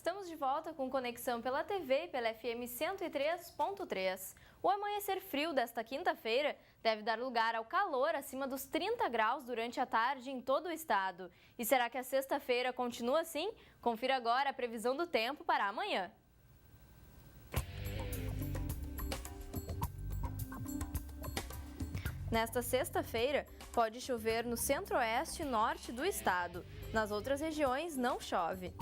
Estamos de volta com conexão pela TV e pela FM 103.3. O amanhecer frio desta quinta-feira deve dar lugar ao calor acima dos 30 graus durante a tarde em todo o estado. E será que a sexta-feira continua assim? Confira agora a previsão do tempo para amanhã. Nesta sexta-feira, pode chover no centro-oeste e norte do estado. Nas outras regiões, não chove.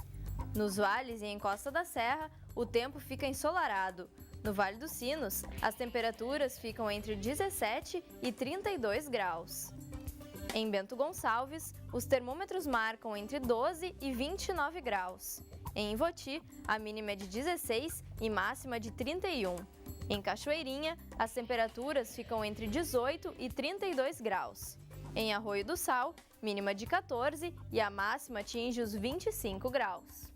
Nos vales e em Costa da Serra, o tempo fica ensolarado. No Vale dos Sinos, as temperaturas ficam entre 17 e 32 graus. Em Bento Gonçalves, os termômetros marcam entre 12 e 29 graus. Em Ivoti, a mínima é de 16 e máxima de 31. Em Cachoeirinha, as temperaturas ficam entre 18 e 32 graus. Em Arroio do Sal, mínima de 14 e a máxima atinge os 25 graus.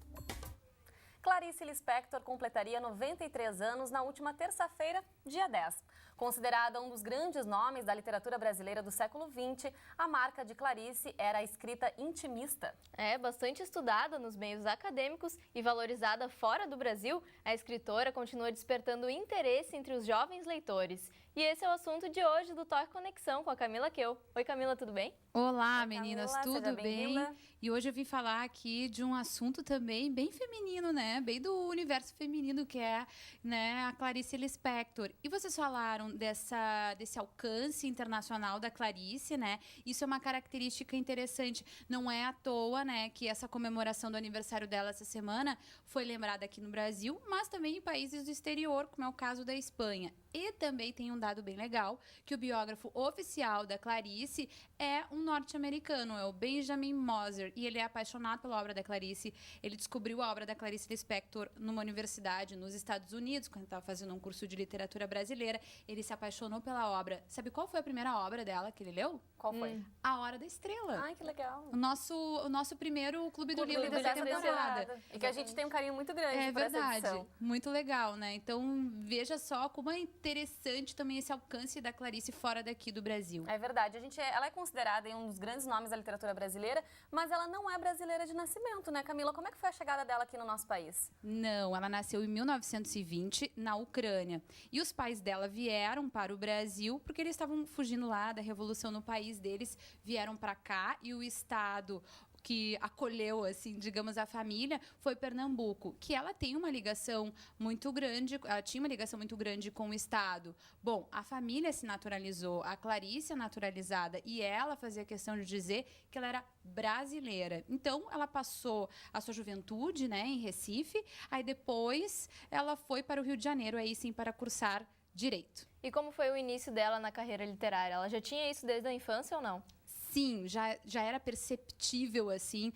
Clarice Lispector completaria 93 anos na última terça-feira, dia 10. Considerada um dos grandes nomes da literatura brasileira do século XX, a marca de Clarice era a escrita intimista. Bastante estudada nos meios acadêmicos e valorizada fora do Brasil, a escritora continua despertando interesse entre os jovens leitores. E esse é o assunto de hoje do Toque Conexão com a Camila Keu. Oi, Camila, tudo bem? Olá, Oi, meninas, Camila, tudo bem? E hoje eu vim falar aqui de um assunto também bem feminino, né? Bem do universo feminino, que é, né, a Clarice Lispector. E vocês falaram desse alcance internacional da Clarice, né? Isso é uma característica interessante. Não é à toa, né, que essa comemoração do aniversário dela essa semana foi lembrada aqui no Brasil, mas também em países do exterior, como é o caso da Espanha. E também tem um dado bem legal, que o biógrafo oficial da Clarice é um norte-americano, é o Benjamin Moser, e ele é apaixonado pela obra da Clarice. Ele descobriu a obra da Clarice Lispector numa universidade nos Estados Unidos, quando estava fazendo um curso de literatura brasileira. Ele se apaixonou pela obra. Sabe qual foi a primeira obra dela que ele leu? Qual foi? A Hora da Estrela. Ai, que legal. O nosso primeiro Clube do Livro dessa temporada. E que a gente tem um carinho muito grande por essa edição. É verdade. Muito legal, né? Então, veja só como é interessante também esse alcance da Clarice fora daqui do Brasil. É verdade. Ela é considerada um dos grandes nomes da literatura brasileira, mas ela não é brasileira de nascimento, né, Camila? Como é que foi a chegada dela aqui no nosso país? Não, ela nasceu em 1920 na Ucrânia. E os pais dela vieram para o Brasil porque eles estavam fugindo lá da revolução no país deles, vieram para cá e o estado que acolheu, assim, digamos, a família, foi Pernambuco, que ela tem uma ligação muito grande, ela tinha uma ligação muito grande com o Estado. Bom, a família se naturalizou, a Clarice é naturalizada, e ela fazia questão de dizer que ela era brasileira. Então, ela passou a sua juventude, né, em Recife, aí depois ela foi para o Rio de Janeiro, aí sim, para cursar Direito. E como foi o início dela na carreira literária? Ela já tinha isso desde a infância ou não? Sim, já era perceptível, assim,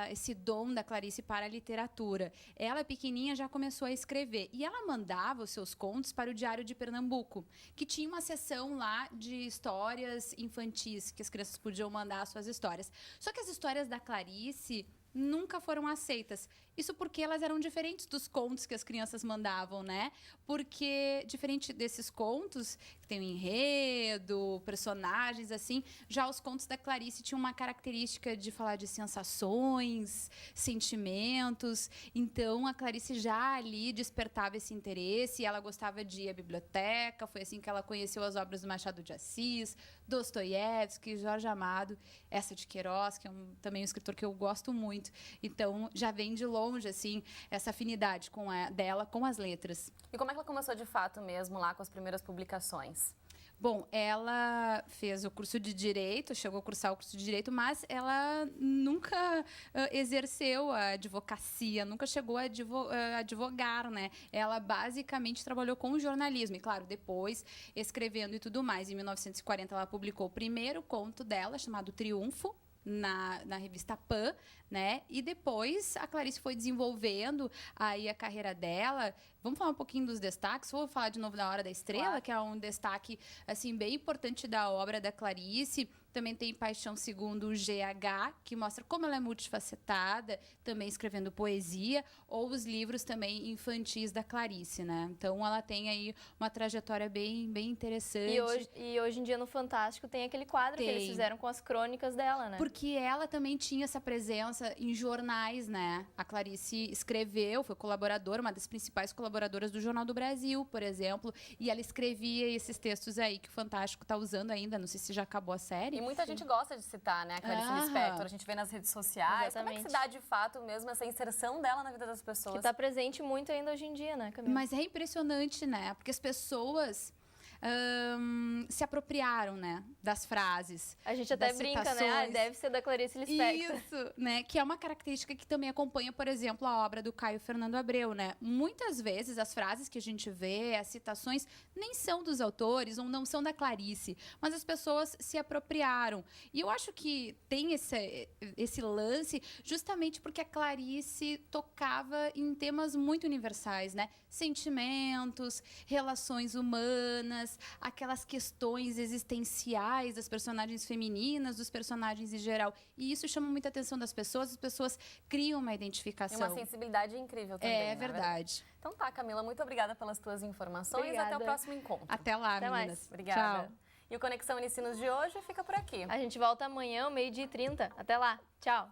esse dom da Clarice para a literatura. Ela, pequenininha, já começou a escrever. E ela mandava os seus contos para o Diário de Pernambuco, que tinha uma seção lá de histórias infantis, que as crianças podiam mandar as suas histórias. Só que as histórias da Clarice nunca foram aceitas. Isso porque elas eram diferentes dos contos que as crianças mandavam, né? Porque, diferente desses contos, que tem um enredo, personagens, assim, já os contos da Clarice tinham uma característica de falar de sensações, sentimentos. Então, a Clarice já ali despertava esse interesse, ela gostava de ir à biblioteca, foi assim que ela conheceu as obras do Machado de Assis, Dostoiévski, Jorge Amado, essa de Queiroz, que é também um escritor que eu gosto muito. Então, já vem de longe, assim, essa afinidade dela com as letras. E como é que ela começou de fato mesmo lá com as primeiras publicações? Bom, ela fez o curso de Direito, chegou a cursar o curso de Direito, mas ela nunca exerceu a advocacia, nunca chegou a advogar, né? Ela basicamente trabalhou com o jornalismo e, claro, depois escrevendo e tudo mais. Em 1940, ela publicou o primeiro conto dela, chamado Triunfo, na revista Pan, né? E depois a Clarice foi desenvolvendo aí a carreira dela. Vamos falar um pouquinho dos destaques. Vou falar de novo da Hora da Estrela, claro, que é um destaque assim bem importante da obra da Clarice. Também tem Paixão Segundo o GH, que mostra como ela é multifacetada, também escrevendo poesia, ou os livros também infantis da Clarice, né? Então ela tem aí uma trajetória bem interessante. E hoje em dia no Fantástico tem aquele quadro que eles fizeram com as crônicas dela, né? Porque ela também tinha essa presença em jornais, né? A Clarice escreveu, foi colaboradora, uma das principais colaboradoras do Jornal do Brasil, por exemplo, e ela escrevia esses textos aí que o Fantástico tá usando ainda, não sei se já acabou a série. E muita gente gosta de citar, né, a Clarice Lispector, a gente vê nas redes sociais. Exatamente. Como é que se dá de fato mesmo essa inserção dela na vida das pessoas? Que tá presente muito ainda hoje em dia, né, Camila? Mas é impressionante, né? Porque as pessoas se apropriaram, né, das frases. A gente até brinca, né? Ah, deve ser da Clarice Lispector. Isso, né? Que é uma característica que também acompanha, por exemplo, a obra do Caio Fernando Abreu, né? Muitas vezes as frases que a gente vê, as citações, nem são dos autores ou não são da Clarice, mas as pessoas se apropriaram. E eu acho que tem esse lance justamente porque a Clarice tocava em temas muito universais, né? Sentimentos, relações humanas, aquelas questões existenciais das personagens femininas, dos personagens em geral. E isso chama muita atenção das pessoas, as pessoas criam uma identificação. E uma sensibilidade incrível também. É verdade. Então tá, Camila, muito obrigada pelas tuas informações. Obrigada. Até o próximo encontro. Até lá, Até meninas. mais. Obrigada. Tchau. E o Conexão Unicinos de hoje fica por aqui. A gente volta amanhã, 12h30. Até lá. Tchau.